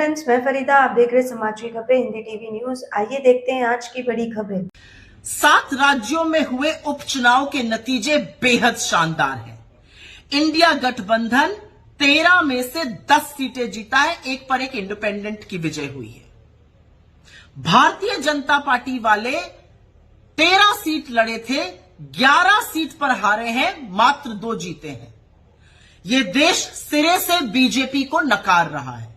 Friends, मैं फरीदा, आप देख रहे समाचार खबरें हिंदी टीवी न्यूज। आइए देखते हैं आज की बड़ी खबरें। 7 राज्यों में हुए उपचुनाव के नतीजे बेहद शानदार हैं। इंडिया गठबंधन 13 में से 10 सीटें जीता है, एक पर एक इंडिपेंडेंट की विजय हुई है। भारतीय जनता पार्टी वाले 13 सीट लड़े थे, 11 सीट पर हारे हैं, मात्र 2 जीते हैं। यह देश सिरे से बीजेपी को नकार रहा है।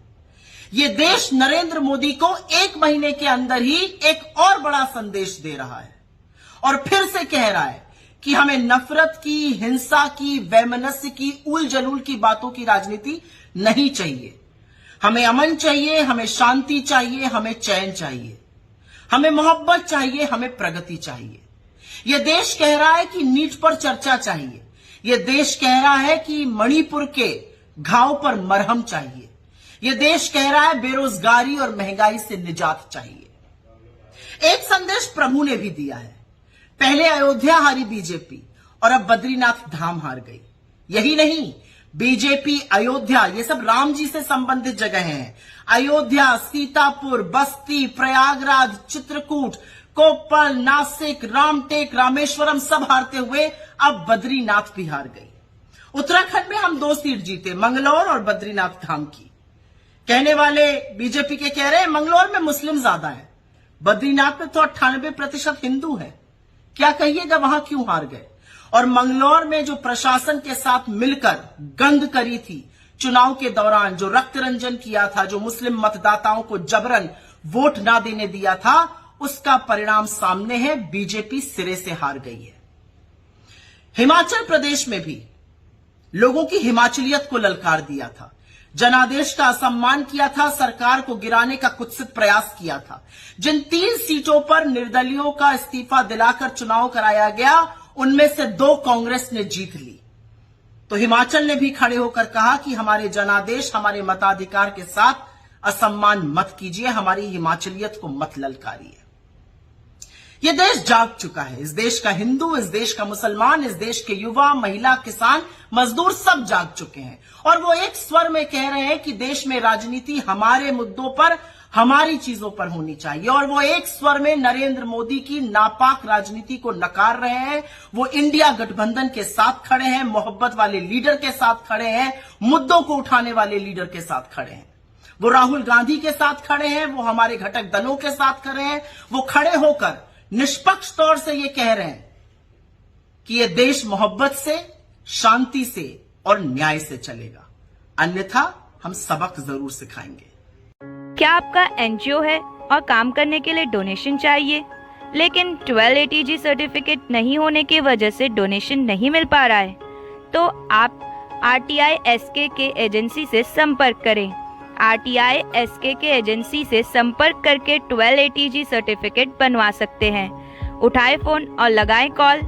यह देश नरेंद्र मोदी को 1 महीने के अंदर ही एक और बड़ा संदेश दे रहा है और फिर से कह रहा है कि हमें नफरत की, हिंसा की, वैमनस्य की, उल जलूल की बातों की राजनीति नहीं चाहिए। हमें अमन चाहिए, हमें शांति चाहिए, हमें चैन चाहिए, हमें मोहब्बत चाहिए, हमें प्रगति चाहिए। यह देश कह रहा है कि नीट पर चर्चा चाहिए। यह देश कह रहा है कि मणिपुर के घाव पर मरहम चाहिए। यह देश कह रहा है बेरोजगारी और महंगाई से निजात चाहिए। एक संदेश प्रभु ने भी दिया है। पहले अयोध्या हारी बीजेपी और अब बद्रीनाथ धाम हार गई। यही नहीं, बीजेपी अयोध्या, ये सब राम जी से संबंधित जगह हैं। अयोध्या, सीतापुर, बस्ती, प्रयागराज, चित्रकूट, कोप्पल, नासिक, रामटेक, रामेश्वरम सब हारते हुए अब बद्रीनाथ भी हार गई। उत्तराखंड में हम 2 सीट जीते, मंगलौर और बद्रीनाथ धाम की। कहने वाले बीजेपी के कह रहे हैं मंगलौर में मुस्लिम ज्यादा है, बद्रीनाथ में तो 98% हिंदू है। क्या कहिएगा, वहां क्यों हार गए? और मंगलौर में जो प्रशासन के साथ मिलकर गंद करी थी चुनाव के दौरान, जो रक्त रंजन किया था, जो मुस्लिम मतदाताओं को जबरन वोट ना देने दिया था, उसका परिणाम सामने है। बीजेपी सिरे से हार गई है। हिमाचल प्रदेश में भी लोगों की हिमाचलियत को ललकार दिया था, जनादेश का असम्मान किया था, सरकार को गिराने का कुत्सित प्रयास किया था। जिन 3 सीटों पर निर्दलियों का इस्तीफा दिलाकर चुनाव कराया गया, उनमें से 2 कांग्रेस ने जीत ली। तो हिमाचल ने भी खड़े होकर कहा कि हमारे जनादेश, हमारे मताधिकार के साथ असम्मान मत कीजिए, हमारी हिमाचलियत को मत ललकारिए। यह देश जाग चुका है। इस देश का हिंदू, इस देश का मुसलमान, इस देश के युवा, महिला, किसान, मजदूर सब जाग चुके हैं और वो एक स्वर में कह रहे हैं कि देश में राजनीति हमारे मुद्दों पर, हमारी चीजों पर होनी चाहिए। और वो एक स्वर में नरेंद्र मोदी की नापाक राजनीति को नकार रहे हैं। वो इंडिया गठबंधन के साथ खड़े हैं, मोहब्बत वाले लीडर के साथ खड़े हैं, मुद्दों को उठाने वाले लीडर के साथ खड़े हैं। वो राहुल गांधी के साथ खड़े हैं, वो हमारे घटक दलों के साथ खड़े हैं। वो खड़े होकर निष्पक्ष तौर से ये कह रहे हैं कि ये देश मोहब्बत से, शांति से और न्याय से चलेगा, अन्यथा हम सबक जरूर सिखाएंगे। क्या आपका एनजीओ है और काम करने के लिए डोनेशन चाहिए, लेकिन 12 ATG सर्टिफिकेट नहीं होने की वजह से डोनेशन नहीं मिल पा रहा है? तो आप RTI SK एजेंसी से संपर्क करें। RTI SK एजेंसी से संपर्क करके 12 ATG सर्टिफिकेट बनवा सकते हैं। उठाए फोन और लगाएं कॉल